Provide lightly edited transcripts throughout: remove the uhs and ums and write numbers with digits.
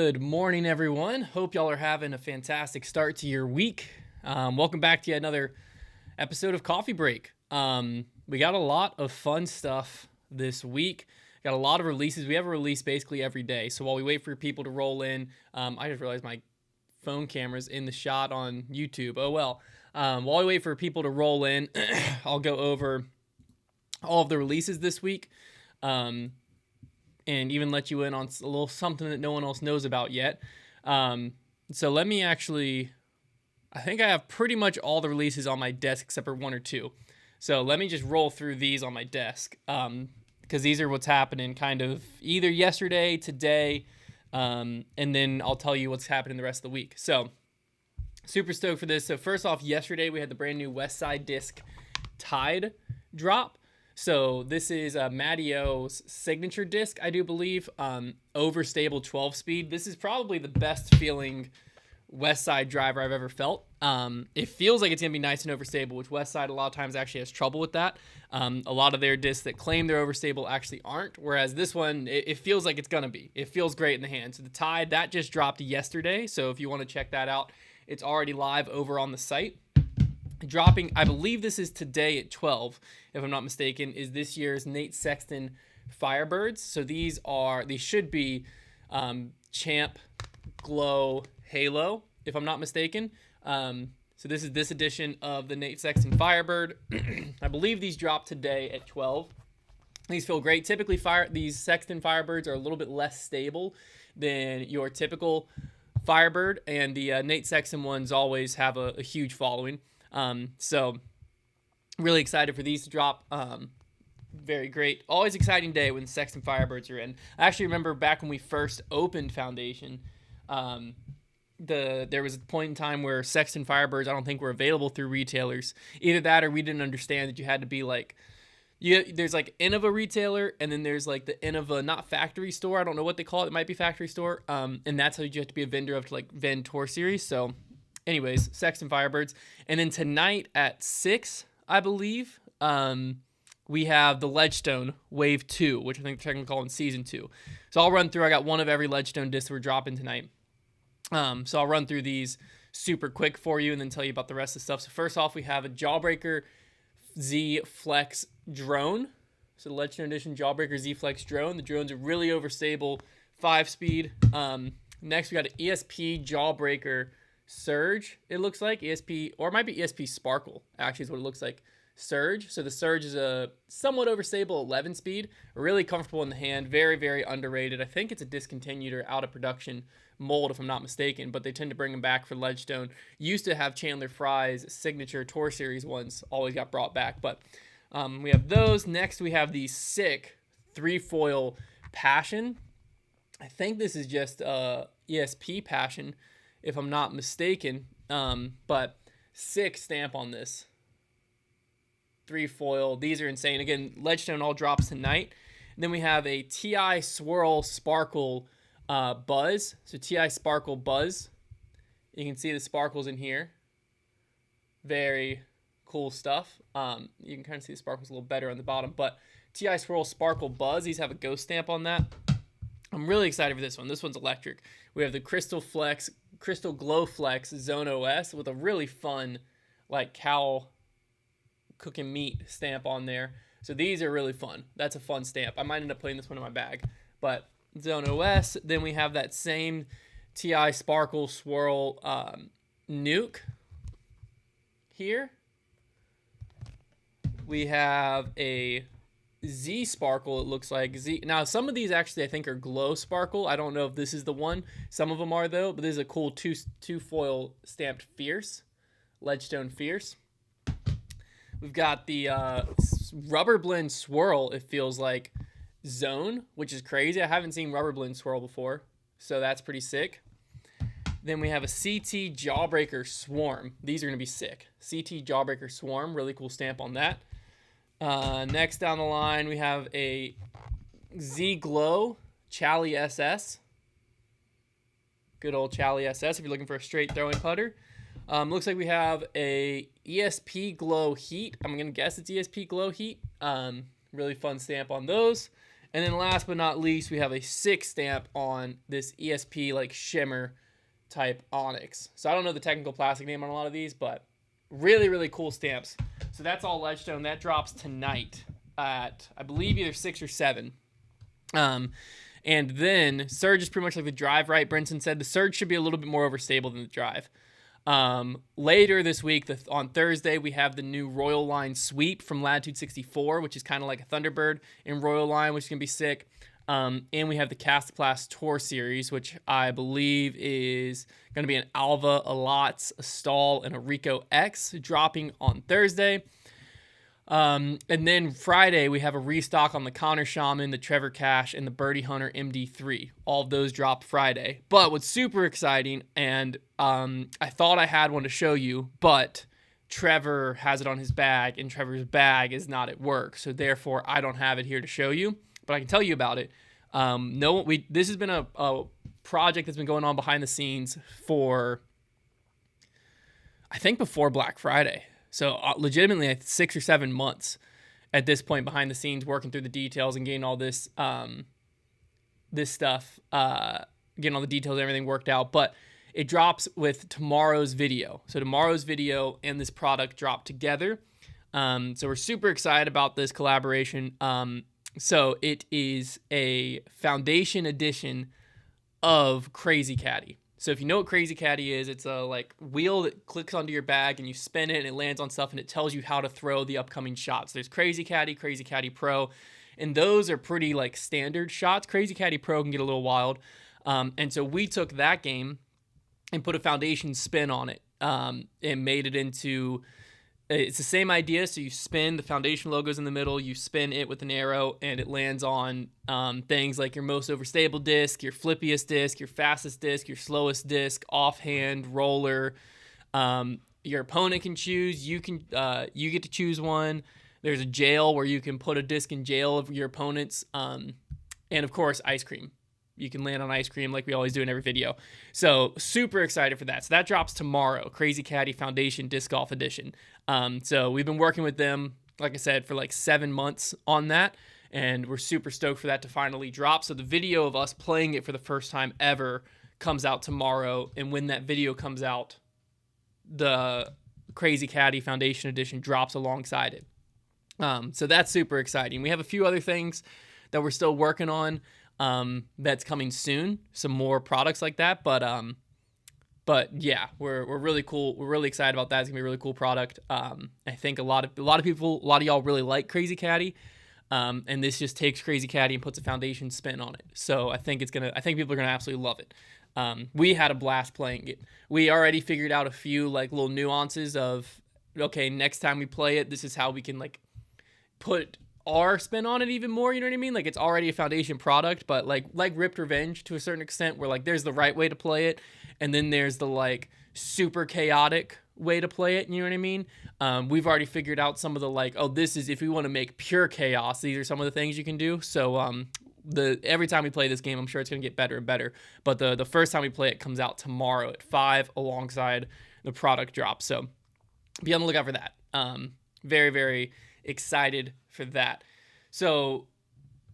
Good morning, everyone. Hope y'all are having a fantastic start to your week. Welcome back to yet another episode of Coffee Break. We got a lot of fun stuff this week. Got a lot of releases. We have a release basically every day. So while we wait for people to roll in, I just realized my phone camera's in the shot on YouTube. Oh well. While we wait for people to roll in, I'll go over all of the releases this week. And even let you in on a little something that no one else knows about yet. So let me actually, I think I have pretty much all the releases on my desk except for one or two. So let me just roll through these on my desk because these are what's happening kind of either yesterday, today, and then I'll tell you what's happening the rest of the week. So super stoked for this. So first off, yesterday we had the brand new Westside Disc Tide drop. So this is Matty O's signature disc, I do believe, overstable 12-speed. This is probably the best feeling Westside driver I've ever felt. It feels like it's going to be nice and overstable, which Westside a lot of times actually has trouble with that. A lot of their discs that claim they're overstable actually aren't, whereas this one, it feels like it's going to be. It feels great in the hand. So the Tide, that just dropped yesterday, so if you want to check that out, it's already live over on the site. Dropping, I believe this is today at 12, if I'm not mistaken, is this year's Nate Sexton Firebirds. So these should be Champ Glow Halo, if I'm not mistaken. So this is this edition of the Nate Sexton Firebird. I believe these dropped today at 12. These feel great. Typically, these Sexton Firebirds are a little bit less stable than your typical Firebird, and the Nate Sexton ones always have a huge following. So really excited for these to drop. Very great. Always exciting day when Sexton Firebirds are in. I actually remember back when we first opened Foundation, there was a point in time where Sexton Firebirds I don't think were available through retailers. Either that or we didn't understand that you had to be like, there's like Innova retailer, and then there's like the Innova, not factory store. I don't know what they call it. It might be factory store. And that's how you have to be a vendor of to like vend Tour Series. So anyways, Sexton Firebirds. And then tonight at 6, I believe, we have the Ledgestone Wave 2, which I think they're technically calling Season 2. So I'll run through. I got one of every Ledgestone disc we're dropping tonight. So I'll run through these super quick for you and then tell you about the rest of the stuff. So first off, we have a Jawbreaker Z Flex drone. So the Ledgestone Edition Jawbreaker Z Flex drone. The drone's a really overstable 5-speed. Next, we got an ESP Jawbreaker Surge, it looks like. ESP, or it might be ESP Sparkle, actually, is what it looks like. Surge. So the Surge is a somewhat overstable 11-speed, really comfortable in the hand, very, very underrated. I think it's a discontinued or out of production mold, if I'm not mistaken, but they tend to bring them back for Ledgestone. Used to have Chandler Fry's signature Tour Series ones, always got brought back, but we have those. Next, we have the sick 3-foil Passion. I think this is just ESP Passion, if I'm not mistaken, but sick stamp on this 3-foil. These are insane. Again, Ledgestone all drops tonight. And then we have a TI Swirl Sparkle Buzz. So TI Sparkle Buzz. You can see the sparkles in here. Very cool stuff. You can kind of see the sparkles a little better on the bottom, but TI Swirl Sparkle Buzz. These have a ghost stamp on that. I'm really excited for this one. This one's electric. We have the Crystal Glow Flex Zone OS with a really fun, like, cow cooking meat stamp on there. So these are really fun. That's a fun stamp. I might end up putting this one in my bag. But Zone OS. Then we have that same TI Sparkle Swirl Nuke here. We have a Z Sparkle, it looks like. Now, some of these actually I think are Glow Sparkle. I don't know if this is the one. Some of them are, though. But this is a cool two foil stamped Fierce. Ledgestone Fierce. We've got the Rubber Blend Swirl, it feels like, Zone, which is crazy. I haven't seen Rubber Blend Swirl before, so that's pretty sick. Then we have a CT Jawbreaker Swarm. These are going to be sick. CT Jawbreaker Swarm, really cool stamp on that. Next down the line, we have a Z Glow Chally SS. Good old Chally SS if you're looking for a straight throwing putter. Looks like we have a ESP Glow Heat. I'm going to guess it's ESP Glow Heat. Really fun stamp on those. And then last but not least, we have a 6 stamp on this ESP like shimmer type onyx. So I don't know the technical plastic name on a lot of these, but really, really cool stamps. So that's all Ledgestone. That drops tonight at, I believe, either 6 or 7. And then Surge is pretty much like the drive, right? Brinson said the Surge should be a little bit more overstable than the drive. Later this week, on Thursday, we have the new Royal Line Sweep from Latitude 64, which is kind of like a Thunderbird in Royal Line, which is going to be sick. And we have the Castaplast Tour Series, which I believe is going to be an Alva, a Lots, a Stahl, and a Rico X dropping on Thursday. And then Friday, we have a restock on the Connor Shaman, the Trevor Cash, and the Birdie Hunter MD3. All of those drop Friday. But what's super exciting, and I thought I had one to show you, but Trevor has it on his bag, and Trevor's bag is not at work. So therefore, I don't have it here to show you, but I can tell you about it. This has been a project that's been going on behind the scenes for, I think, before Black Friday. So legitimately 6 or 7 months at this point behind the scenes, working through the details and getting all this stuff, getting all the details and everything worked out. But it drops with tomorrow's video. So tomorrow's video and this product drop together. So we're super excited about this collaboration. So it is a foundation edition of Crazy Caddy. So if you know what Crazy Caddy is, it's a like wheel that clicks onto your bag and you spin it and it lands on stuff and it tells you how to throw the upcoming shots. There's Crazy Caddy, Crazy Caddy Pro, and those are pretty like standard shots. Crazy Caddy Pro can get a little wild. And so we took that game and put a foundation spin on it and made it into, it's the same idea. So you spin, the foundation logo's in the middle, you spin it with an arrow and it lands on things like your most overstable disc, your flippiest disc, your fastest disc, your slowest disc, offhand, roller. Your opponent can choose. You get to choose one. There's a jail where you can put a disc in jail of your opponent's. And of course, ice cream. You can land on ice cream like we always do in every video. So super excited for that. So that drops tomorrow, Crazy Caddy Foundation Disc Golf Edition. So we've been working with them, like I said, for like 7 months on that. And we're super stoked for that to finally drop. So the video of us playing it for the first time ever comes out tomorrow. And when that video comes out, the Crazy Caddy Foundation Edition drops alongside it. So that's super exciting. We have a few other things that we're still working on. That's coming soon, some more products like that, but yeah, we're really cool. We're really excited about that. It's gonna be a really cool product. I think a lot of people, a lot of y'all really like Crazy Caddy, and this just takes Crazy Caddy and puts a foundation spin on it. So I think people are gonna absolutely love it. We had a blast playing it. We already figured out a few like little nuances of, okay, next time we play it, this is how we can like put our spin on it even more, you know what I mean? Like it's already a foundation product, but like Ripped Revenge to a certain extent, where like there's the right way to play it, and then there's the like super chaotic way to play it, you know what I mean? We've already figured out some of the like, oh, this is if we want to make pure chaos, these are some of the things you can do. So every time we play this game, I'm sure it's gonna get better and better. But the first time we play it comes out tomorrow at 5 alongside the product drop. So be on the lookout for that. Very, very excited for that. So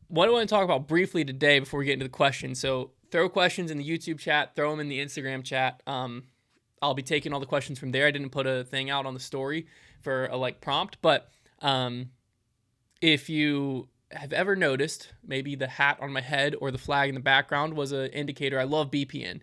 what I want to talk about briefly today before we get into the questions. So throw questions in the YouTube chat, throw them in the Instagram chat. I'll be taking all the questions from there. I didn't put a thing out on the story for a like prompt, but if you have ever noticed, maybe the hat on my head or the flag in the background was an indicator. I love BPN,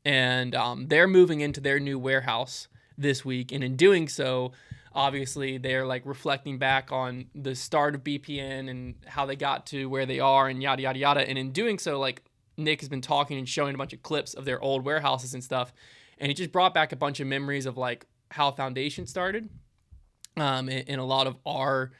and they're moving into their new warehouse this week, and in doing so, obviously they're like reflecting back on the start of BPN and how they got to where they are and yada yada yada. And in doing so, like Nick has been talking and showing a bunch of clips of their old warehouses and stuff, and it just brought back a bunch of memories of like how Foundation started, and a lot of our,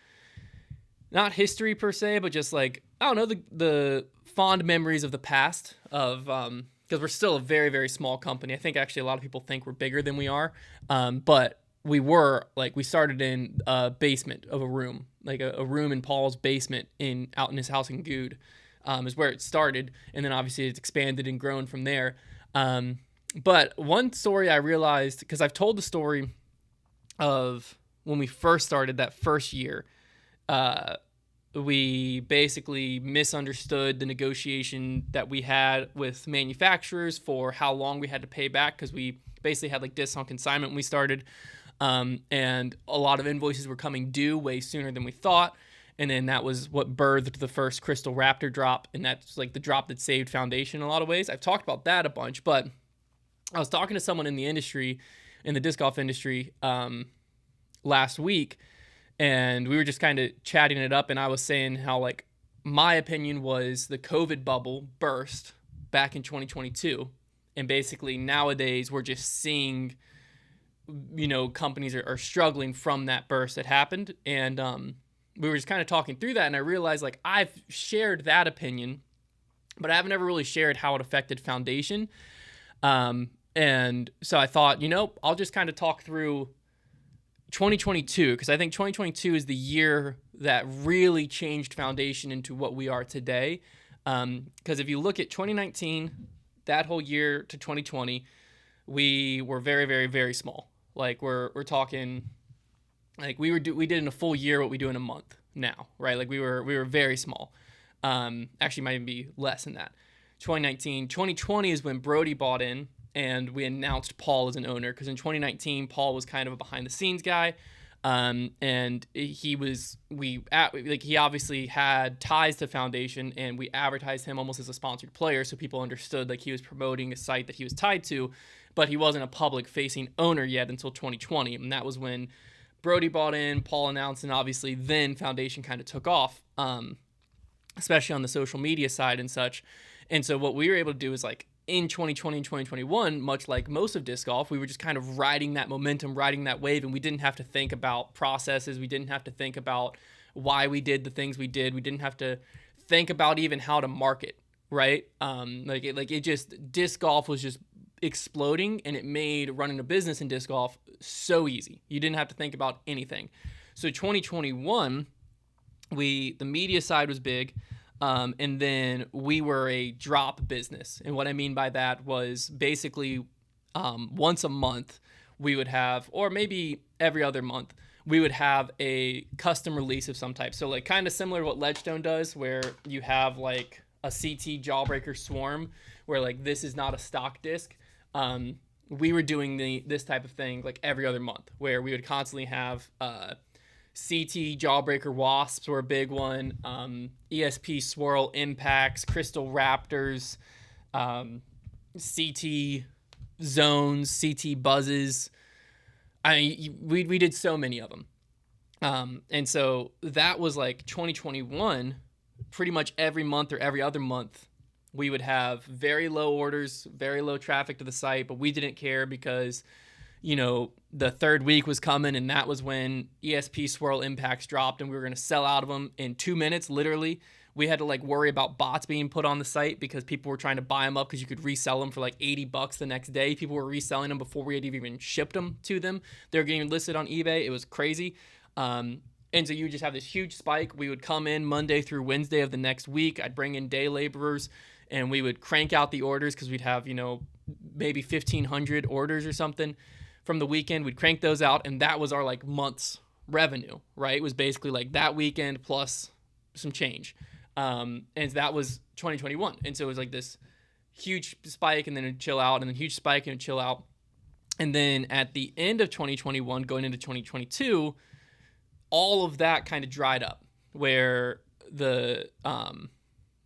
not history per se, but just like, I don't know, the fond memories of the past of because we're still a very, very small company. I think actually a lot of people think we're bigger than we are, but we started in a basement of a room, like a room in Paul's basement out in his house in Good, is where it started. And then obviously it's expanded and grown from there. But one story I realized, because I've told the story of when we first started that first year, we basically misunderstood the negotiation that we had with manufacturers for how long we had to pay back, because we basically had like discs on consignment when we started, and a lot of invoices were coming due way sooner than we thought. And then that was what birthed the first Crystal Raptor drop, and that's like the drop that saved Foundation in a lot of ways. I've talked about that a bunch, but I was talking to someone in the industry, in the disc golf industry, last week, and we were just kind of chatting it up, and I was saying how, like, my opinion was the COVID bubble burst back in 2022, and basically nowadays we're just seeing, companies are struggling from that burst that happened. And we were just kind of talking through that, and I realized, like, I've shared that opinion, but I haven't ever really shared how it affected Foundation. And so I thought, I'll just kind of talk through 2022, because I think 2022 is the year that really changed Foundation into what we are today. Because if you look at 2019, that whole year to 2020, we were very, very, very small. Like, we're talking, like, we did in a full year what we do in a month now, right? Like, we were very small. Actually, might even be less than that. 2020 is when Brody bought in, and we announced Paul as an owner, because in 2019, Paul was kind of a behind the scenes guy. And he obviously had ties to Foundation, and we advertised him almost as a sponsored player, so people understood, like, he was promoting a site that he was tied to, but he wasn't a public facing owner yet until 2020. And that was when Brody bought in, Paul announced, and obviously then Foundation kind of took off, especially on the social media side and such. And so what we were able to do is, like, in 2020 and 2021, much like most of disc golf, we were just kind of riding that momentum, riding that wave, and we didn't have to think about processes. We didn't have to think about why we did the things we did. We didn't have to think about even how to market, right? Disc golf was just exploding, and it made running a business in disc golf so easy. You didn't have to think about anything. So 2021, the media side was big. And then we were a drop business. And what I mean by that was basically once a month we would have, or maybe every other month, we would have a custom release of some type. So, like, kind of similar to what Ledgestone does, where you have like a CT Jawbreaker Swarm, where, like, this is not a stock disc. We were doing this type of thing like every other month, where we would constantly have CT Jawbreaker Wasps were a big one. ESP Swirl Impacts, Crystal Raptors, CT Zones, CT Buzzes. We did so many of them. And so that was like 2021. Pretty much every month or every other month, we would have very low orders, very low traffic to the site, but we didn't care because, the third week was coming, and that was when ESP Swirl Impacts dropped, and we were going to sell out of them in 2 minutes, literally. We had to, like, worry about bots being put on the site because people were trying to buy them up because you could resell them for like $80 the next day. People were reselling them before we had even shipped them to them. They were getting listed on eBay. It was crazy. And so you would just have this huge spike. We would come in Monday through Wednesday of the next week. I'd bring in day laborers, and we would crank out the orders because we'd have, maybe 1,500 orders or something from the weekend. We'd crank those out, and that was our, like, month's revenue, right? It was basically like that weekend plus some change. And that was 2021. And so it was like this huge spike, and then it'd chill out, and then huge spike and it'd chill out. And then at the end of 2021, going into 2022, all of that kind of dried up, where the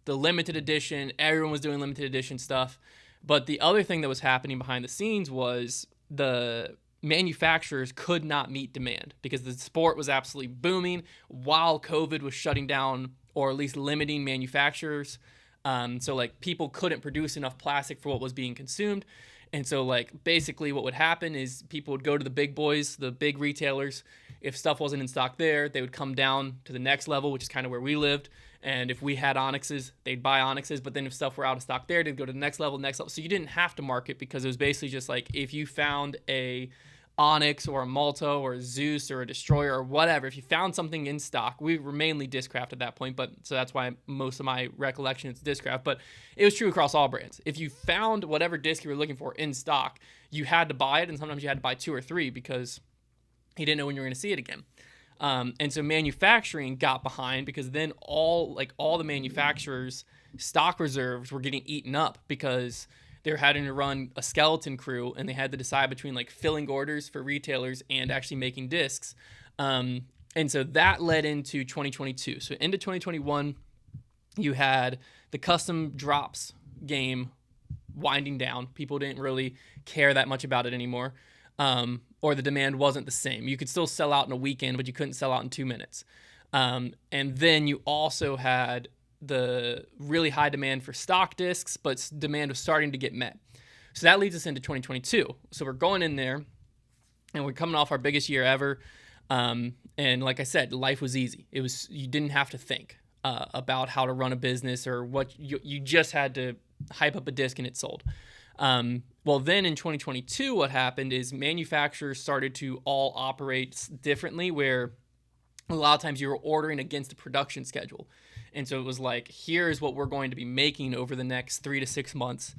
limited edition, everyone was doing limited edition stuff. But the other thing that was happening behind the scenes was the manufacturers could not meet demand because the sport was absolutely booming while COVID was shutting down, or at least limiting manufacturers. So, like, people couldn't produce enough plastic for what was being consumed. And so, like, basically what would happen is people would go to the big boys, the big retailers. If stuff wasn't in stock there, they would come down to the next level, which is kind of where we lived. And if we had Onyxes, they'd buy Onyxes. But then if stuff were out of stock there, they'd go to the next level. So you didn't have to market, because it was basically just like, if you found a Onyx or a Malto or a Zeus or a Destroyer or whatever, if you found something in stock, we were mainly Discraft at that point, but so that's why most of my recollection is Discraft, but it was true across all brands. If you found whatever disc you were looking for in stock, you had to buy it, and sometimes you had to buy 2 or 3 because you didn't know when you were going to see it again. And so manufacturing got behind because then all the manufacturers' stock reserves were getting eaten up because they're having to run a skeleton crew, and they had to decide between like filling orders for retailers and actually making discs. And so that led into 2022. So into 2021, you had the custom drops game winding down. People didn't really care that much about it anymore, or the demand wasn't the same. You could still sell out in a weekend, but you couldn't sell out in 2 minutes. And then you also had the really high demand for stock discs, but demand was starting to get met. So that leads us into 2022. So we're going in there, and we're coming off our biggest year ever. And like I said, life was easy. You didn't have to think about how to run a business or what you just had to hype up a disc and it sold. Well, then in 2022, what happened is manufacturers started to all operate differently, where a lot of times you were ordering against the production schedule. And so it was like, here's what we're going to be making over the next 3 to 6 months.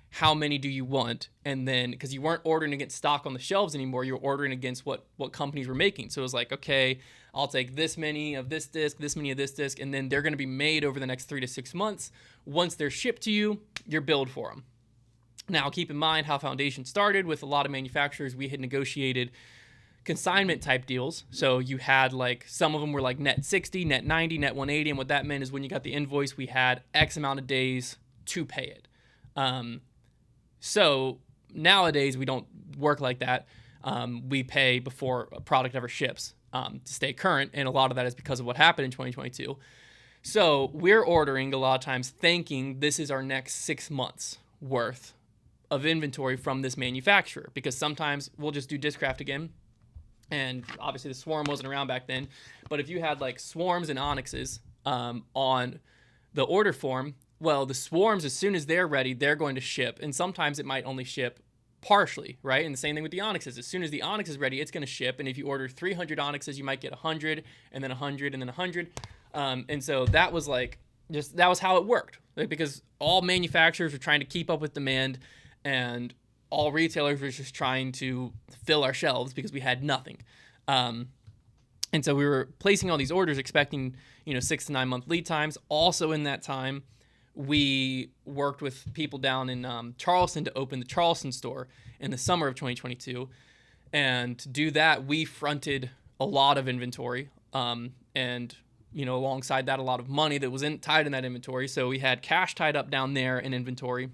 How many do you want? And then, because you weren't ordering against stock on the shelves anymore, you were ordering against what companies were making. So it was like, okay, I'll take this many of this disc, this many of this disc, and then they're going to be made over the next 3 to 6 months. Once they're shipped to you, you're billed for them. Now, keep in mind how Foundation started. With a lot of manufacturers, we had negotiated consignment type deals. So you had like, some of them were like net 60, net 90, net 180. And what that meant is when you got the invoice, we had X amount of days to pay it. So nowadays we don't work like that. We pay before a product ever ships to stay current. And a lot of that is because of what happened in 2022. So we're ordering a lot of times thinking this is our next 6 months worth of inventory from this manufacturer, because sometimes we'll just do Discraft again. And obviously the Swarm wasn't around back then, but if you had like Swarms and Onyxes on the order form, well, the Swarms, as soon as they're ready, they're going to ship. And sometimes it might only ship partially, right? And the same thing with the Onyxes. As soon as the Onyx is ready, it's going to ship. And if you order 300 Onyxes, you might get 100, and then 100, and then 100. And so that was like, that was how it worked, like, because all manufacturers were trying to keep up with demand, and all retailers were just trying to fill our shelves because we had nothing. And so we were placing all these orders expecting, 6 to 9 month lead times. Also in that time, we worked with people down in Charleston to open the Charleston store in the summer of 2022. And to do that, we fronted a lot of inventory, and alongside that, a lot of money that was tied in that inventory. So we had cash tied up down there in inventory.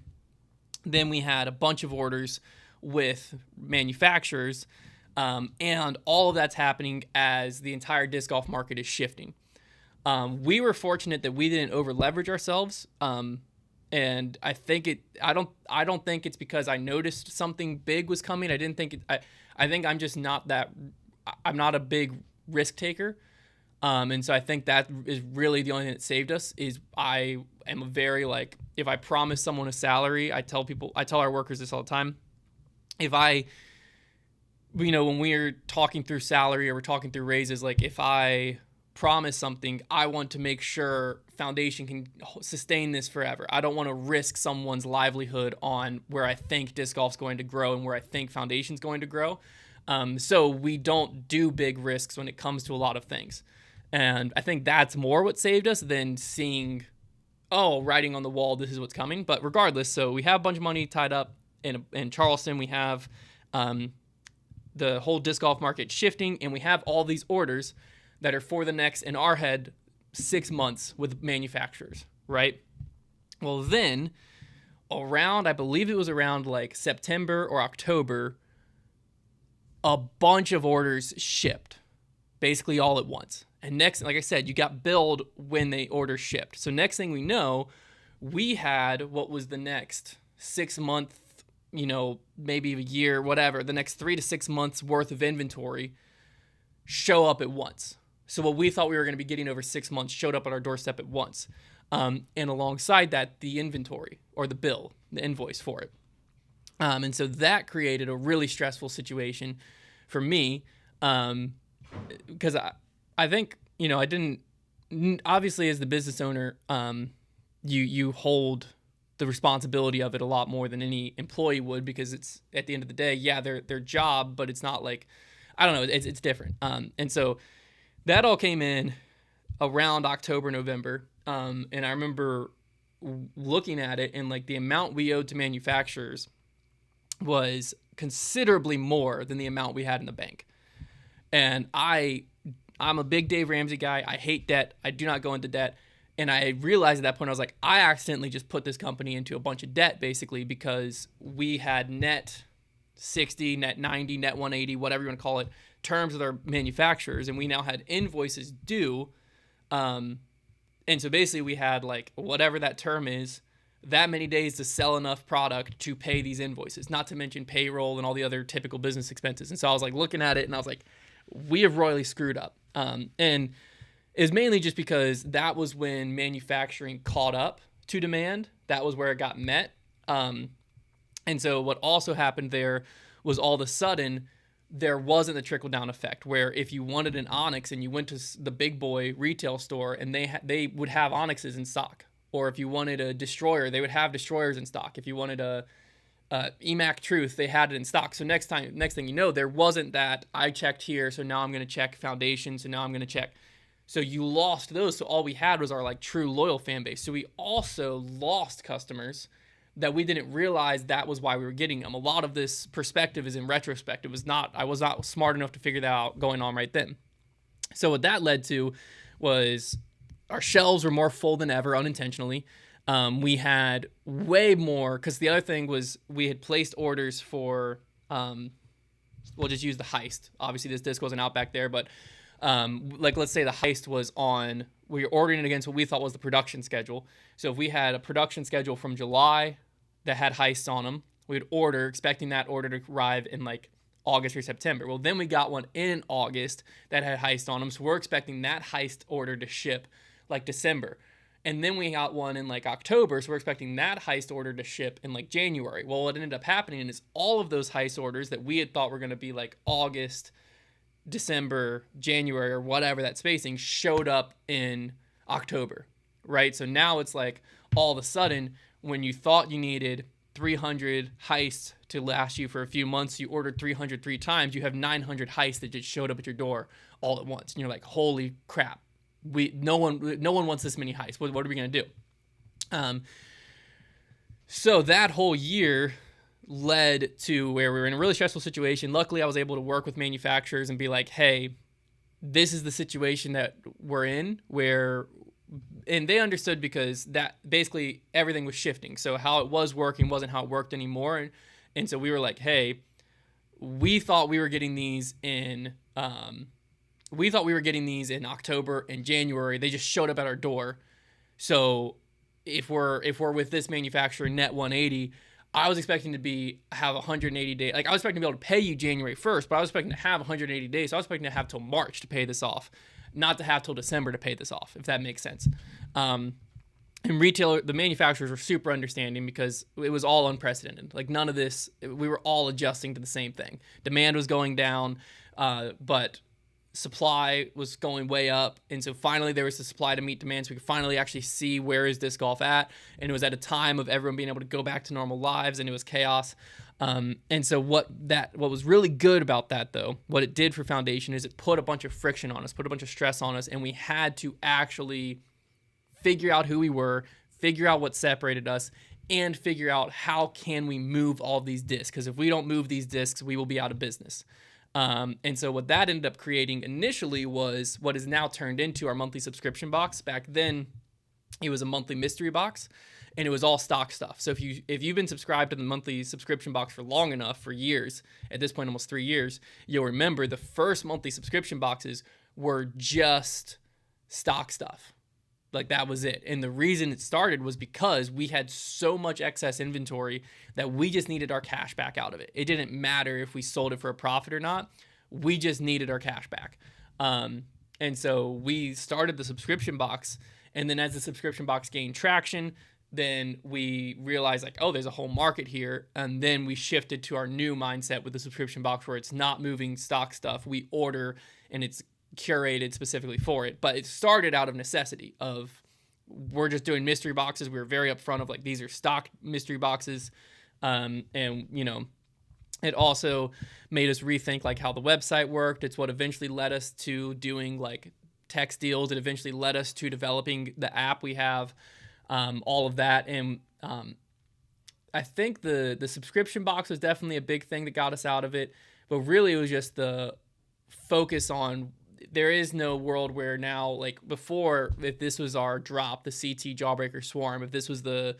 Then we had a bunch of orders with manufacturers, and all of that's happening as the entire disc golf market is shifting. We were fortunate that we didn't over leverage ourselves, and I don't think it's because I noticed something big was coming. I think I'm just I'm not a big risk taker. And so I think that is really the only thing that saved us. Is I am a very, like, if I promise someone a salary, I tell our workers this all the time. If when we're talking through salary or we're talking through raises, like, if I promise something, I want to make sure Foundation can sustain this forever. I don't want to risk someone's livelihood on where I think disc golf's going to grow and where I think Foundation's going to grow. So we don't do big risks when it comes to a lot of things. And I think that's more what saved us than seeing, writing on the wall, this is what's coming. But regardless, so we have a bunch of money tied up in Charleston. We have the whole disc golf market shifting, and we have all these orders that are for the next, in our head, 6 months with manufacturers, right? Well, then I believe it was around like September or October, a bunch of orders shipped, basically all at once. And next, like I said, you got billed when the order shipped. So next thing we know, we had what was the next 6 month, maybe a year, whatever, the next 3 to 6 months worth of inventory show up at once. So what we thought we were going to be getting over 6 months showed up at our doorstep at once. And alongside that, the inventory or the bill, the invoice for it. And so that created a really stressful situation for me, because I think, I didn't, obviously as the business owner, you hold the responsibility of it a lot more than any employee would, because it's, at the end of the day, their job, but it's not like, I don't know, it's different. And so that all came in around October, November. And I remember looking at it, and like the amount we owed to manufacturers was considerably more than the amount we had in the bank. And I'm a big Dave Ramsey guy. I hate debt. I do not go into debt. And I realized at that point, I was like, I accidentally just put this company into a bunch of debt, basically, because we had net 60, net 90, net 180, whatever you want to call it, terms with our manufacturers. And we now had invoices due. And so basically we had like whatever that term is, that many days to sell enough product to pay these invoices, not to mention payroll and all the other typical business expenses. And so I was like looking at it and I was like, we have royally screwed up. And is mainly just because that was when manufacturing caught up to demand. That was where it got met. And so what also happened there was all of a sudden there wasn't the trickle-down effect where if you wanted an Onyx and you went to the big boy retail store and they would have Onyxes in stock. Or if you wanted a Destroyer, they would have Destroyers in stock. If you wanted a EMAC Truth, they had it in stock. So next thing you know, there wasn't that I checked here, so now I'm going to check Foundation, so now I'm going to check. So you lost those. So all we had was our like true loyal fan base. So we also lost customers that we didn't realize that was why we were getting them. A lot of this perspective is in retrospect. I was not smart enough to figure that out going on right then. So what that led to was our shelves were more full than ever unintentionally. We had way more, because the other thing was we had placed orders for, we'll just use the Heist. Obviously this disc wasn't out back there, but like let's say the Heist was on, we were ordering it against what we thought was the production schedule. So if we had a production schedule from July that had Heists on them, we would order, expecting that order to arrive in like August or September. Well, then we got one in August that had Heist on them, so we're expecting that Heist order to ship like December. And then we got one in like October, so we're expecting that Heist order to ship in like January. Well, what ended up happening is all of those Heist orders that we had thought were going to be like August, December, January, or whatever that spacing showed up in October, right? So now it's like all of a sudden when you thought you needed 300 Heists to last you for a few months, you ordered 300 3 times, you have 900 Heists that just showed up at your door all at once. And you're like, holy crap. No one wants this many Heists. What are we going to do? So that whole year led to where we were in a really stressful situation. Luckily, I was able to work with manufacturers and be like, hey, this is the situation that we're in, and they understood because that basically everything was shifting. So how it was working wasn't how it worked anymore. And so we were like, hey, we thought we were getting these in October and January. They just showed up at our door. So if we're with this manufacturer net 180, I was expecting to have 180 days. Like I was expecting to be able to pay you January 1st, but I was expecting to have 180 days. So I was expecting to have till March to pay this off, not to have till December to pay this off, if that makes sense. And the manufacturers were super understanding because it was all unprecedented. Like none of this, we were all adjusting to the same thing. Demand was going down, but supply was going way up, and so finally there was the supply to meet demand, so we could finally actually see where is disc golf at. And it was at a time of everyone being able to go back to normal lives, and it was chaos. And so what was really good about that, though, what it did for Foundation is it put a bunch of friction on us, put a bunch of stress on us, and we had to actually figure out who we were, figure out what separated us, and figure out how can we move all of these discs, because if we don't move these discs, we will be out of business. And so what that ended up creating initially was what is now turned into our monthly subscription box. Back then, it was a monthly mystery box, and it was all stock stuff. So if you've been subscribed to the monthly subscription box for long enough, for years, at this point almost 3 years, you'll remember the first monthly subscription boxes were just stock stuff. Like that was it. And the reason it started was because we had so much excess inventory that we just needed our cash back out of it. It didn't matter if we sold it for a profit or not. We just needed our cash back. And so we started the subscription box. And then as the subscription box gained traction, then we realized like, oh, there's a whole market here. And then we shifted to our new mindset with the subscription box where it's not moving stock stuff. We order and it's curated specifically for it. But it started out of necessity of we're just doing mystery boxes. We were very upfront of like, these are stock mystery boxes. And you know, it also made us rethink like how the website worked. It's what eventually led us to doing like text deals that eventually led us to developing the app we have, all of that. And I think the subscription box was definitely a big thing that got us out of it. But really, it was just the focus on, there is no world where now, like before, if this was our drop, the CT Jawbreaker Swarm, if this was the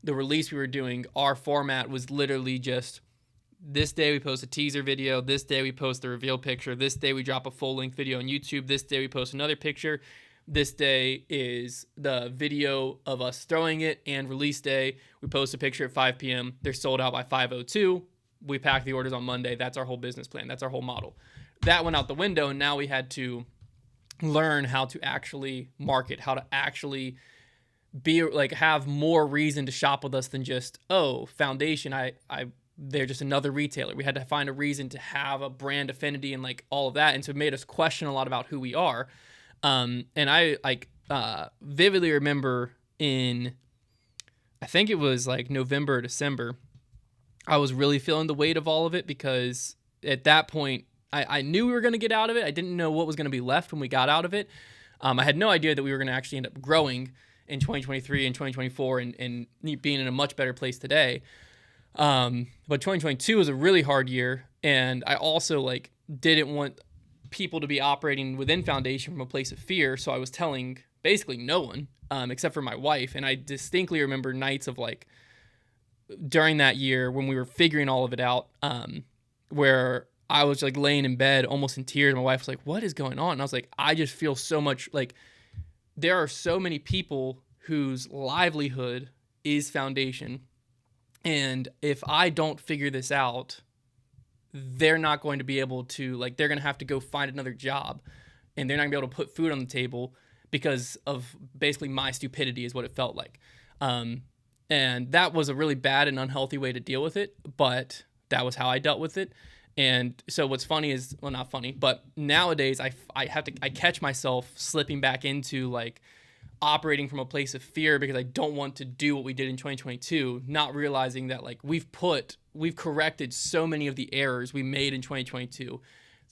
release we were doing, our format was literally just, this day we post a teaser video, this day we post the reveal picture, this day we drop a full-length video on YouTube, this day we post another picture, this day is the video of us throwing it, and release day, we post a picture at 5 p.m., they're sold out by 5:02, we pack the orders on Monday. That's our whole business plan. That's our whole model. That went out the window, and now we had to learn how to actually market, how to actually be like, have more reason to shop with us than just, oh, foundation, they're just another retailer. We had to find a reason to have a brand affinity and like all of that. And so it made us question a lot about who we are. And I vividly remember in, I think it was like November or December, I was really feeling the weight of all of it, because at that point I knew we were going to get out of it. I didn't know what was going to be left when we got out of it. I had no idea that we were going to actually end up growing in 2023 and 2024 and being in a much better place today. But 2022 was a really hard year, and I also like didn't want people to be operating within foundation from a place of fear. So I was telling basically no one, except for my wife. And I distinctly remember nights of like during that year when we were figuring all of it out, where I was like laying in bed almost in tears. My wife was like, "What is going on?" And I was like, I just feel so much like there are so many people whose livelihood is foundation. And if I don't figure this out, they're not going to be able to, like, they're going to have to go find another job, and they're not going to be able to put food on the table because of basically my stupidity is what it felt like. And that was a really bad and unhealthy way to deal with it, but that was how I dealt with it. And so what's funny is, well, not funny, but nowadays I catch myself slipping back into like operating from a place of fear because I don't want to do what we did in 2022, not realizing that like we've corrected so many of the errors we made in 2022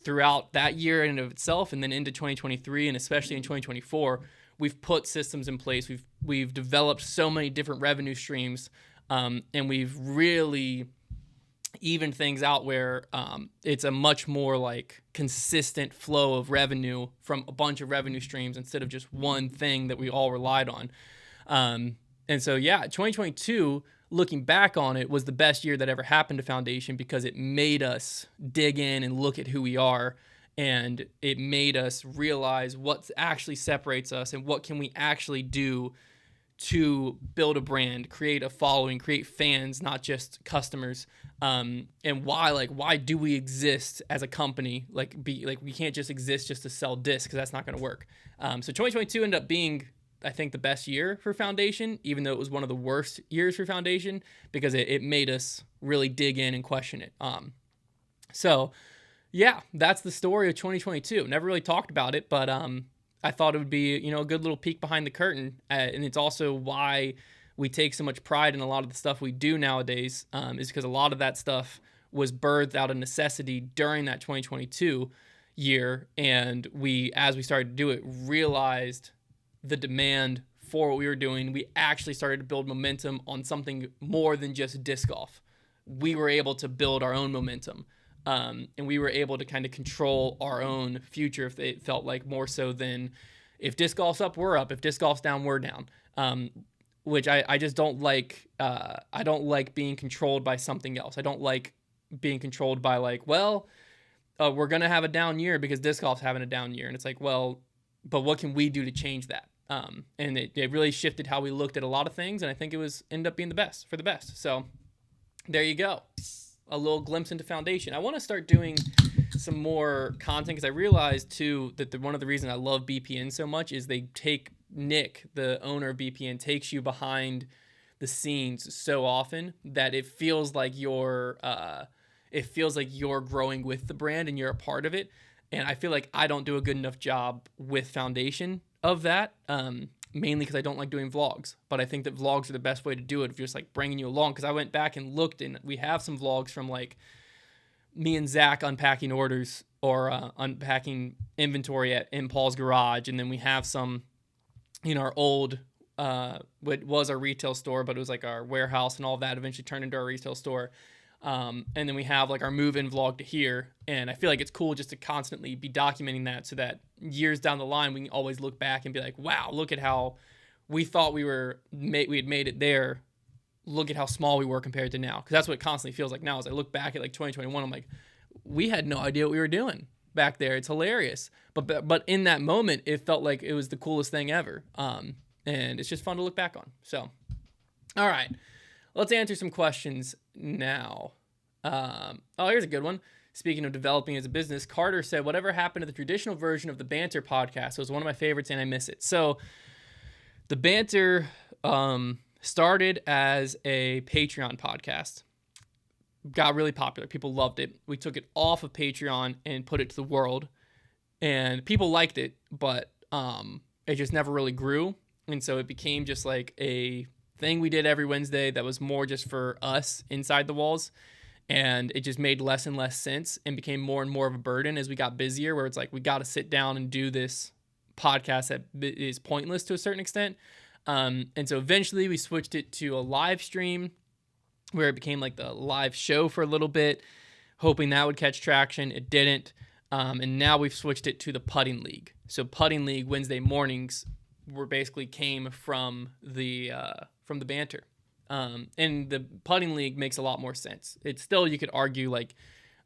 throughout that year in and of itself, and then into 2023, and especially in 2024, we've put systems in place. We've developed so many different revenue streams, and we've really evened things out where it's a much more like consistent flow of revenue from a bunch of revenue streams instead of just one thing that we all relied on. And so, yeah, 2022, looking back on it, was the best year that ever happened to Foundation because it made us dig in and look at who we are, and it made us realize what actually separates us and what can we actually do to build a brand, create a following, create fans, not just customers. And why do we exist as a company? We can't just exist just to sell discs, because that's not going to work. So 2022 ended up being, I think, the best year for Foundation, even though it was one of the worst years for Foundation, because it made us really dig in and question it. So yeah, that's the story of 2022. Never really talked about it, but I thought it would be, a good little peek behind the curtain. And it's also why we take so much pride in a lot of the stuff we do nowadays, is because a lot of that stuff was birthed out of necessity during that 2022 year. And as we started to do it, realized the demand for what we were doing. We actually started to build momentum on something more than just disc golf. We were able to build our own momentum. And we were able to kind of control our own future, if it felt like, more so than if disc golf's up, we're up. If disc golf's down, we're down. Which I just don't like. I don't like being controlled by something else. I don't like being controlled by like, well, we're going to have a down year because disc golf's having a down year. And it's like, well, but what can we do to change that? And it really shifted how we looked at a lot of things. And I think it ended up being the best. So there you go. A little glimpse into Foundation. I want to start doing some more content because I realized too that one of the reasons I love BPN so much is Nick, the owner of BPN, takes you behind the scenes so often that it feels like you're growing with the brand and you're a part of it. And I feel like I don't do a good enough job with Foundation of that. Mainly because I don't like doing vlogs, but I think that vlogs are the best way to do it, if just like bringing you along. Because I went back and looked, and we have some vlogs from like me and Zach unpacking orders or unpacking inventory in Paul's garage. And then we have some, our old, what was our retail store, but it was like our warehouse, and all of that eventually turned into our retail store. And then we have like our move-in vlog to here. And I feel like it's cool just to constantly be documenting that, so that years down the line, we can always look back and be like, wow, look at how we thought we had made it there. Look at how small we were compared to now. Because that's what it constantly feels like now. As I look back at like 2021, I'm like, we had no idea what we were doing back there. It's hilarious. But in that moment, it felt like it was the coolest thing ever. And it's just fun to look back on. So, all right, let's answer some questions now. Here's a good one. Speaking of developing as a business, Carter said, whatever happened to the traditional version of the Banter podcast? It was one of my favorites and I miss it. So the Banter started as a Patreon podcast, got really popular. People loved it. We took it off of Patreon and put it to the world, and people liked it, but it just never really grew. And so it became just like a thing we did every Wednesday that was more just for us inside the walls. And it just made less and less sense and became more and more of a burden as we got busier, where it's like, we got to sit down and do this podcast that is pointless to a certain extent. And so eventually we switched it to a live stream, where it became like the live show for a little bit, hoping that would catch traction. It didn't. And now we've switched it to the Putting League. So Putting League Wednesday mornings basically came from the Banter. And the Putting League makes a lot more sense. It's still, you could argue, like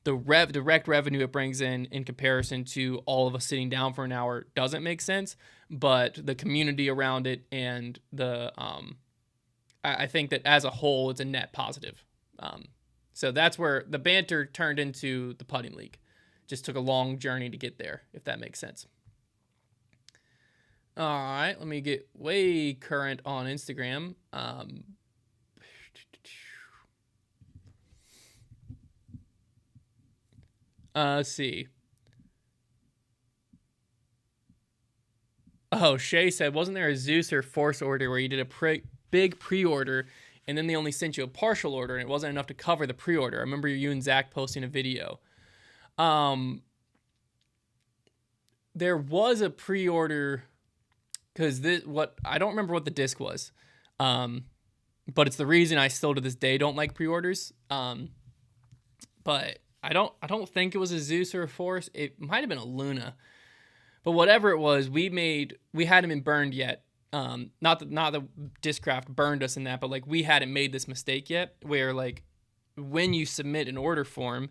the direct revenue it brings in comparison to all of us sitting down for an hour doesn't make sense, but the community around it and I think that as a whole, it's a net positive. So that's where the Banter turned into the Putting League. Just took a long journey to get there, if that makes sense. All right, let me get way current on Instagram. Let's see. Oh, Shay said, wasn't there a Zeus or Force order where you did a big pre-order and then they only sent you a partial order and it wasn't enough to cover the pre-order? I remember you and Zach posting a video. There was a pre-order, because I don't remember what the disc was. But it's the reason I still to this day don't like pre-orders. But I don't think it was a Zeus or a Force. It might have been a Luna. But whatever it was, we hadn't been burned yet. Not the Discraft burned us in that, but like we hadn't made this mistake yet, where like when you submit an order form,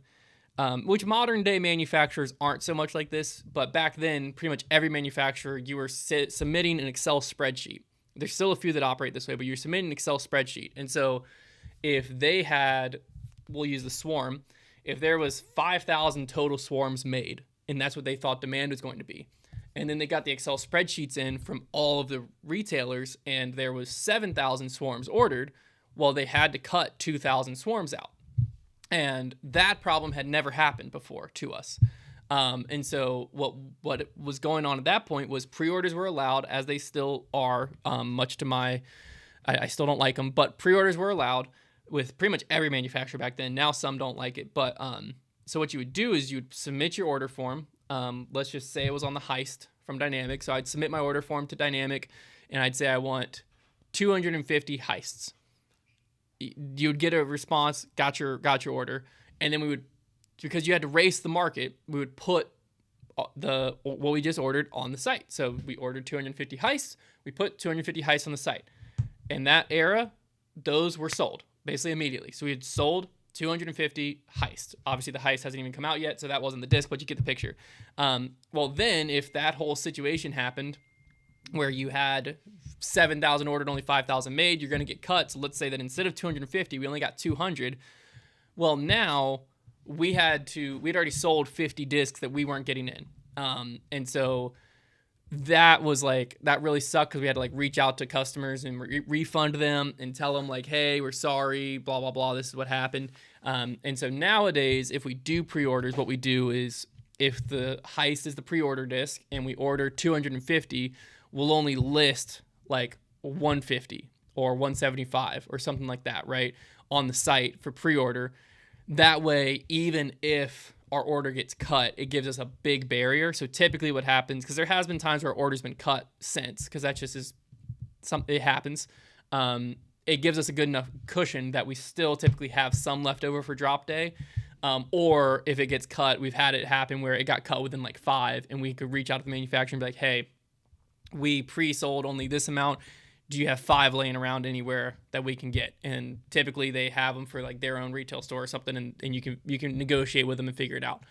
which modern day manufacturers aren't so much like this, but back then pretty much every manufacturer, you were submitting an Excel spreadsheet. There's still a few that operate this way, but you're submitting an Excel spreadsheet. And so if they had, we'll use the swarm, if there was 5,000 total swarms made, and that's what they thought demand was going to be, and then they got the Excel spreadsheets in from all of the retailers, and there was 7,000 swarms ordered, well, they had to cut 2,000 swarms out. And that problem had never happened before to us. And so what was going on at that point was pre-orders were allowed, as they still are, much to I still don't like them, but pre-orders were allowed with pretty much every manufacturer back then. Now some don't like it, but so what you would do is you'd submit your order form. Let's just say it was on the Heist from Dynamic. So I'd submit my order form to Dynamic, and I'd say I want 250 Heists. You would get a response, got your order, and then we would, because you had to race the market, we would put what we just ordered on the site. So we ordered 250 Heists, we put 250 Heists on the site. In that era, those were sold basically immediately. So we had sold 250 Heists. Obviously the Heist hasn't even come out yet, so that wasn't the disc, but you get the picture. Well, then if that whole situation happened where you had 7,000 ordered, only 5,000 made, you're going to get cut. So let's say that instead of 250, we only got 200. Well, now we'd already sold 50 discs that we weren't getting in. And so that really sucked, because we had to like reach out to customers and refund them and tell them like, hey, we're sorry, blah, blah, blah, this is what happened. And so nowadays, if we do pre-orders, what we do is, if the Heist is the pre-order disc and we order 250, we'll only list like 150 or 175 or something like that, right, on the site for pre-order. That way, even if our order gets cut, it gives us a big barrier. So typically what happens, because there has been times where our order's been cut since, because that just is something, it happens. It gives us a good enough cushion that we still typically have some left over for drop day. Or if it gets cut, we've had it happen where it got cut within like 5, and we could reach out to the manufacturer and be like, hey, we pre-sold only this amount. Do you have 5 laying around anywhere that we can get? And typically they have them for like their own retail store or something, and you can negotiate with them and figure it out.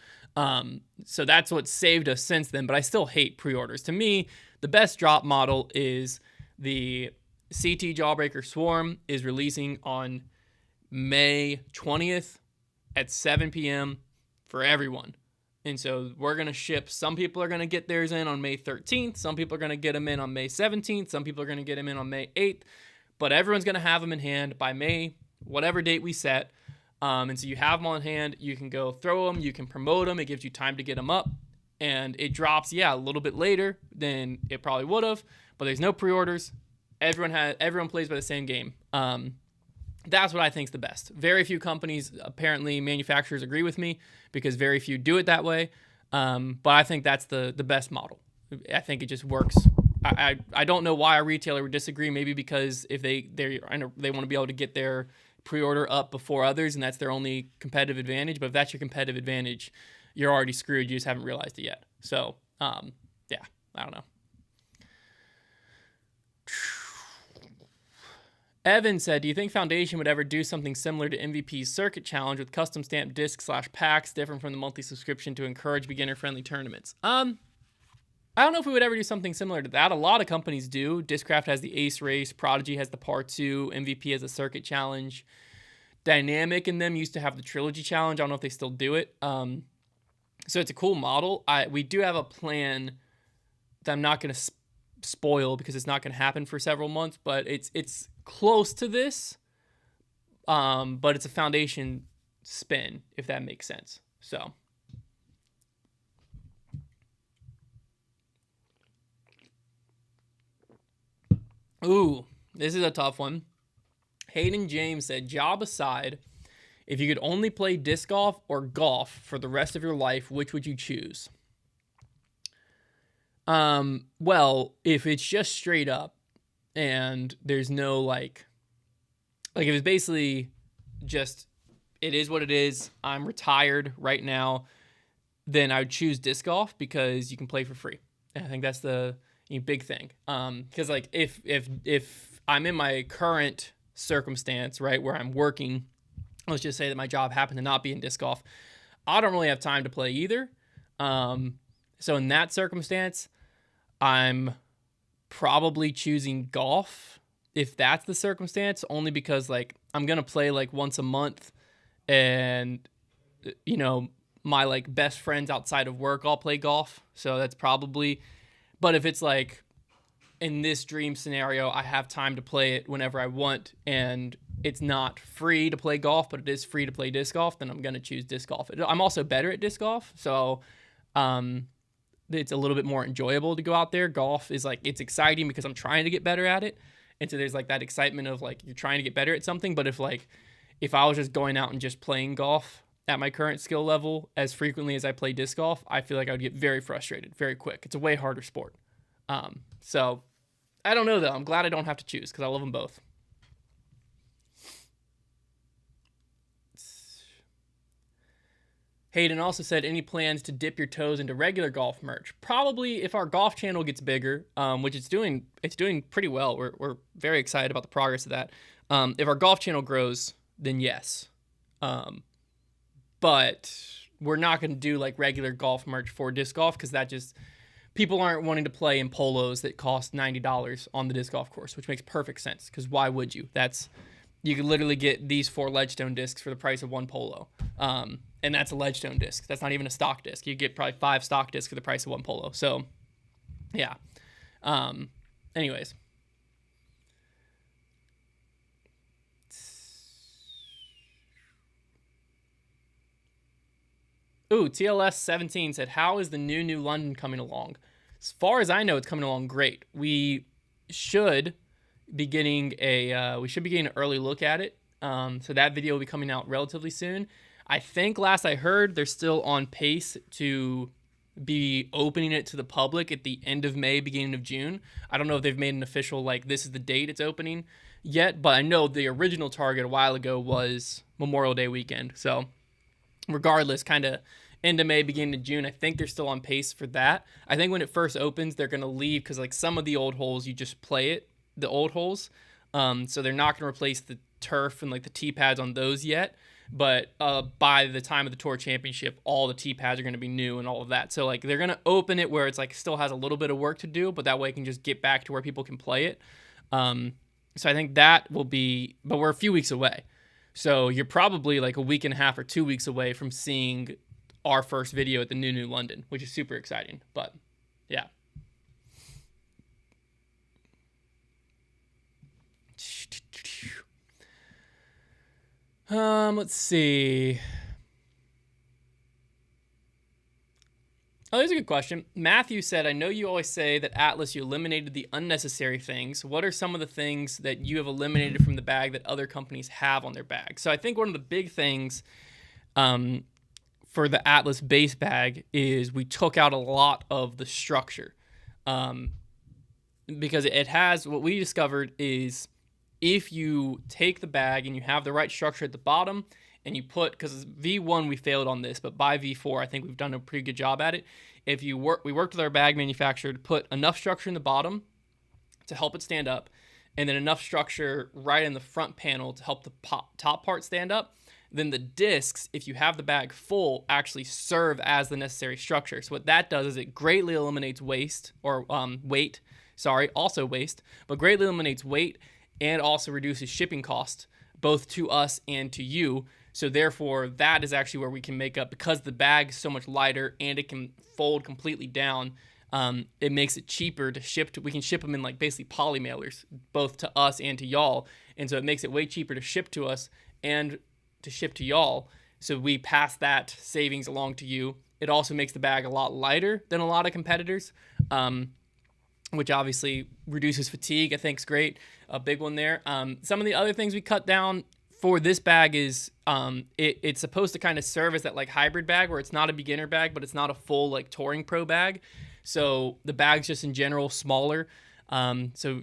So that's what saved us since then, but I still hate pre-orders. To me, the best drop model is the CT Jawbreaker Swarm is releasing on May 20th at 7 p.m. for everyone. And so we're going to ship. Some people are going to get theirs in on May 13th. Some people are going to get them in on May 17th. Some people are going to get them in on May 8th. But everyone's going to have them in hand by May, whatever date we set. And so you have them on hand. You can go throw them. You can promote them. It gives you time to get them up. And it drops, a little bit later than it probably would have. But there's no pre-orders. Everyone plays by the same game. That's what I think is the best. Very few companies, apparently manufacturers, agree with me because very few do it that way. But I think that's the best model. I think it just works. I don't know why a retailer would disagree. Maybe because if they want to be able to get their pre-order up before others, and that's their only competitive advantage. But if that's your competitive advantage, you're already screwed. You just haven't realized it yet. So, I don't know. Evan said, do you think Foundation would ever do something similar to MVP's Circuit Challenge with custom stamped discs/packs different from the monthly subscription to encourage beginner-friendly tournaments? I don't know if we would ever do something similar to that. A lot of companies do. Discraft has the Ace Race. Prodigy has the Par 2. MVP has the Circuit Challenge. Dynamic and them used to have the Trilogy Challenge. I don't know if they still do it. So it's a cool model. We do have a plan that I'm not going to spoil because it's not going to happen for several months, but it's close to this, but it's a Foundation spin, if that makes sense. So, ooh, this is a tough one. Hayden James said, job aside, if you could only play disc golf or golf for the rest of your life, which would you choose? Well, if it's just straight up and there's no like if it's basically just, it is what it is, I'm retired right now, then I would choose disc golf because you can play for free. And I think that's the big thing. Because like if I'm in my current circumstance, right, where I'm working, let's just say that my job happened to not be in disc golf, I don't really have time to play either. So in that circumstance, I'm probably choosing golf if that's the circumstance, only because like I'm going to play like once a month and my like best friends outside of work all play golf. So that's probably, but if it's like in this dream scenario, I have time to play it whenever I want and it's not free to play golf, but it is free to play disc golf, then I'm going to choose disc golf. I'm also better at disc golf. So, it's a little bit more enjoyable to go out there. Golf is like, it's exciting because I'm trying to get better at it. And so there's like that excitement of like, you're trying to get better at something. But if I was just going out and just playing golf at my current skill level as frequently as I play disc golf, I feel like I would get very frustrated very quick. It's a way harder sport. So I don't know though. I'm glad I don't have to choose because I love them both. Hayden also said, any plans to dip your toes into regular golf merch? Probably if our golf channel gets bigger, which it's doing pretty well. We're very excited about the progress of that. If our golf channel grows, then yes. But we're not going to do like regular golf merch for disc golf because that just, people aren't wanting to play in polos that cost $90 on the disc golf course, which makes perfect sense because why would you? You could literally get these 4 Ledgestone discs for the price of 1 polo. And that's a Ledgestone disc. That's not even a stock disc. You get probably 5 stock discs for the price of 1 polo. So, yeah. Anyways. Ooh, TLS17 said, how is the new London coming along? As far as I know, it's coming along great. We should be getting an early look at it. So that video will be coming out relatively soon. I think last I heard, they're still on pace to be opening it to the public at the end of May, beginning of June. I don't know if they've made an official, like, this is the date it's opening yet, but I know the original target a while ago was Memorial Day weekend. So regardless, kind of end of May, beginning of June, I think they're still on pace for that. I think when it first opens, they're going to leave because, like, some of the old holes, you just play it, the old holes. So they're not going to replace the turf and, like, the tee pads on those yet. But by the time of the Tour Championship, all the tee pads are going to be new and all of that. So, like, they're going to open it where it's, like, still has a little bit of work to do, but that way it can just get back to where people can play it. So I think that will be, but we're a few weeks away. So you're probably like a week and a half or 2 weeks away from seeing our first video at the New London, which is super exciting. But yeah. Let's see. Oh, here's a good question. Matthew said, I know you always say that Atlas, you eliminated the unnecessary things. What are some of the things that you have eliminated from the bag that other companies have on their bag? So I think one of the big things for the Atlas base bag is we took out a lot of the structure. Because it has, what we discovered is if you take the bag and you have the right structure at the bottom, and you put, because V1 we failed on this, but by V4 I think we've done a pretty good job at it. If you we worked with our bag manufacturer to put enough structure in the bottom to help it stand up, and then enough structure right in the front panel to help the top part stand up, then the discs, if you have the bag full, actually serve as the necessary structure. So what that does is it greatly eliminates waste, or weight, also waste, but greatly eliminates weight and also reduces shipping costs, both to us and to you. So therefore, that is actually where we can make up, because the bag is so much lighter and it can fold completely down. It makes it cheaper to ship. We can ship them in, like, basically poly mailers, both to us and to y'all. And so it makes it way cheaper to ship to us and to ship to y'all. So we pass that savings along to you. It also makes the bag a lot lighter than a lot of competitors, which obviously reduces fatigue. I think is great. A big one there. Some of the other things we cut down for this bag is it's supposed to kind of serve as that, like, hybrid bag where it's not a beginner bag, but it's not a full, like, touring pro bag. So the bag's just in general smaller. So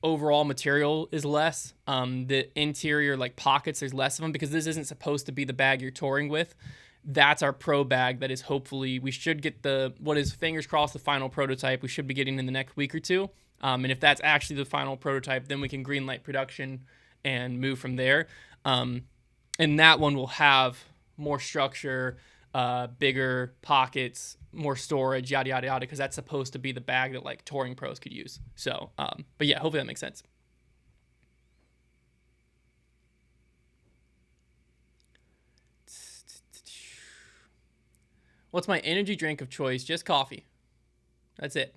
overall material is less. The interior, like, pockets, there's less of them, because this isn't supposed to be the bag you're touring with. That's our pro bag that is, hopefully we should get fingers crossed, the final prototype we should be getting in the next week or two. And if that's actually the final prototype, then we can greenlight production and move from there. And that one will have more structure, bigger pockets, more storage, yada, yada, yada, because that's supposed to be the bag that, like, touring pros could use. So, but yeah, hopefully that makes sense. What's my energy drink of choice? Just coffee. That's it.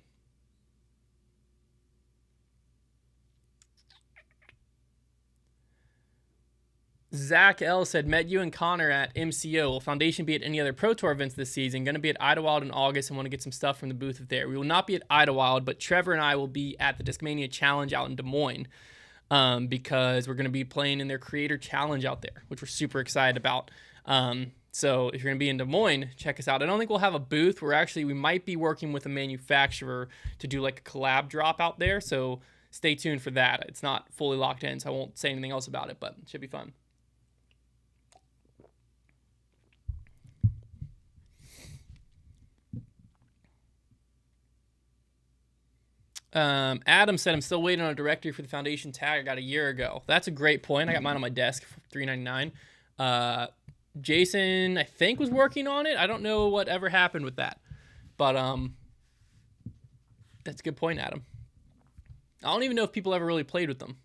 Zach L said, met you and Connor at MCO. Will Foundation be at any other Pro Tour events this season? Going to be at Idlewild in August and want to get some stuff from the booth there. We will not be at Idlewild, but Trevor and I will be at the Discmania Challenge out in Des Moines, because we're going to be playing in their Creator Challenge out there, which we're super excited about. So if you're going to be in Des Moines, check us out. I don't think we'll have a booth. We might be working with a manufacturer to do, like, a collab drop out there. So stay tuned for that. It's not fully locked in, so I won't say anything else about it, but it should be fun. Adam said, I'm still waiting on a directory for the Foundation tag I got a year ago. That's a great point. I got mine on my desk for $3.99. Jason, I think, was working on it. I don't know what ever happened with that, but that's a good point, Adam. I don't even know if people ever really played with them.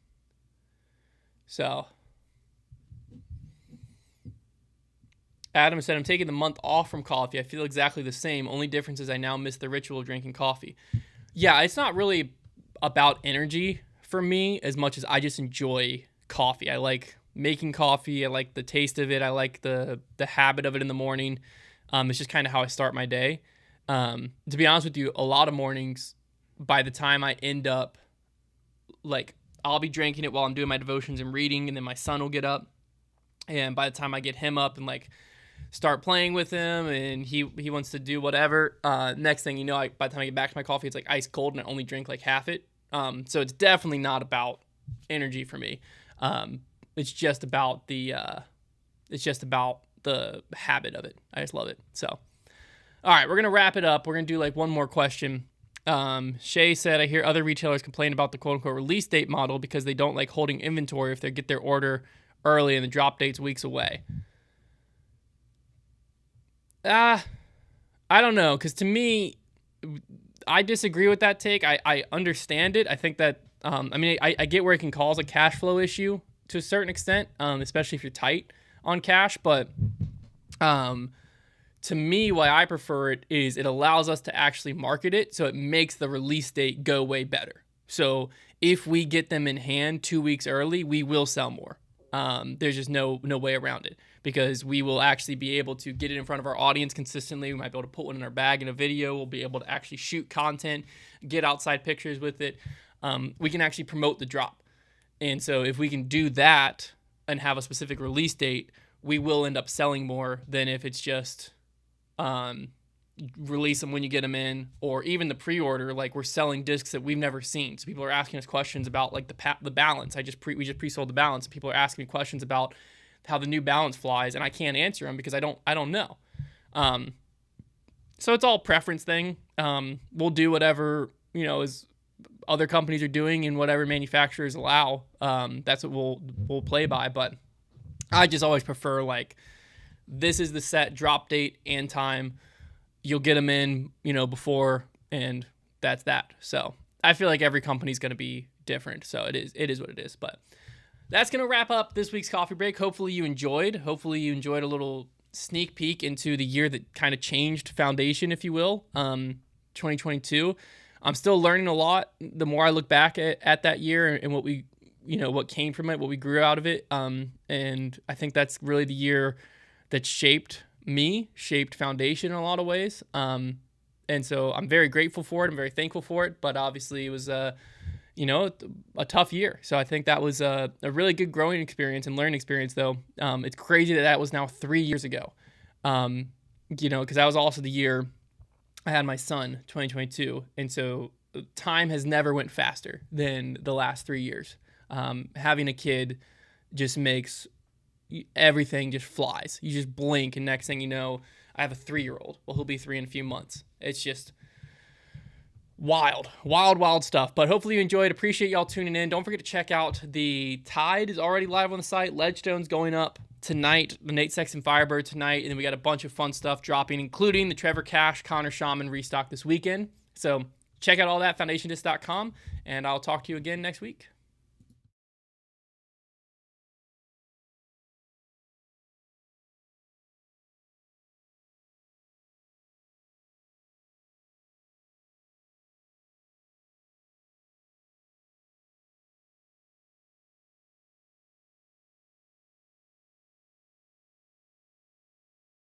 So Adam said, I'm taking the month off from coffee. I feel exactly the same. Only difference is I now miss the ritual of drinking coffee. Yeah, it's not really about energy for me as much as I just enjoy coffee. I like making coffee. I like the taste of it. I like the habit of it in the morning. It's just kind of how I start my day. To be honest with you, a lot of mornings, by the time I end up, like, I'll be drinking it while I'm doing my devotions and reading, and then my son will get up, And by the time I get him up and like start playing with him and he wants to do whatever, next thing you know, by the time I get back to my coffee, it's like ice cold and I only drink like half it. So it's definitely not about energy for me. It's just about the habit of it. I just love it. So, all right, we're going to wrap it up. We're going to do like one more question. Shay said, I hear other retailers complain about the quote unquote release date model because they don't like holding inventory if they get their order early and the drop date's weeks away. I don't know. Cause to me, I disagree with that take. I understand it. I think that, I get where it can cause a cash flow issue to a certain extent, especially if you're tight on cash. But to me, why I prefer it is it allows us to actually market it, so it makes the release date go way better. So if we get them in hand 2 weeks early, we will sell more. There's just no way around it because we will actually be able to get it in front of our audience consistently. We might be able to put one in our bag in a video. We'll be able to actually shoot content, get outside pictures with it. We can actually promote the drop. And so if we can do that and have a specific release date, we will end up selling more than if it's just release them when you get them in, or even the pre-order. Like we're selling discs that we've never seen. So people are asking us questions about like the balance. We just pre-sold the balance. People are asking me questions about how the new balance flies, and I can't answer them because I don't know. So it's all preference thing. We'll do whatever, is other companies are doing and whatever manufacturers allow. That's what we'll play by. But I just always prefer like, this is the set drop date and time. You'll get them in, before, and that's that. So I feel like every company's going to be different. So it is what it is. But that's going to wrap up this week's coffee break. Hopefully you enjoyed a little sneak peek into the year that kind of changed foundation, if you will. 2022. I'm still learning a lot. The more I look back at that year and what we, what came from it, what we grew out of it. And I think that's really the year that shaped foundation in a lot of ways. And so I'm very grateful for it. I'm very thankful for it, but obviously it was, a tough year. So I think that was a really good growing experience and learning experience though. It's crazy that was now 3 years ago. Cause that was also the year I had my son, 2022. And so time has never went faster than the last 3 years. Having a kid just makes everything just flies. You just blink and next thing you know, I have a 3-year-old. Well, he'll be 3 in a few months. It's just wild stuff. But hopefully you enjoyed. Appreciate y'all tuning in. Don't forget to check out the Tide is already live on the site. Ledgestone's going up tonight. The Nate Sexton Firebird tonight. And then we got a bunch of fun stuff dropping, including the Trevor Cash, Connor Shaman restock this weekend. So check out all that, foundationdisc.com. And I'll talk to you again next week.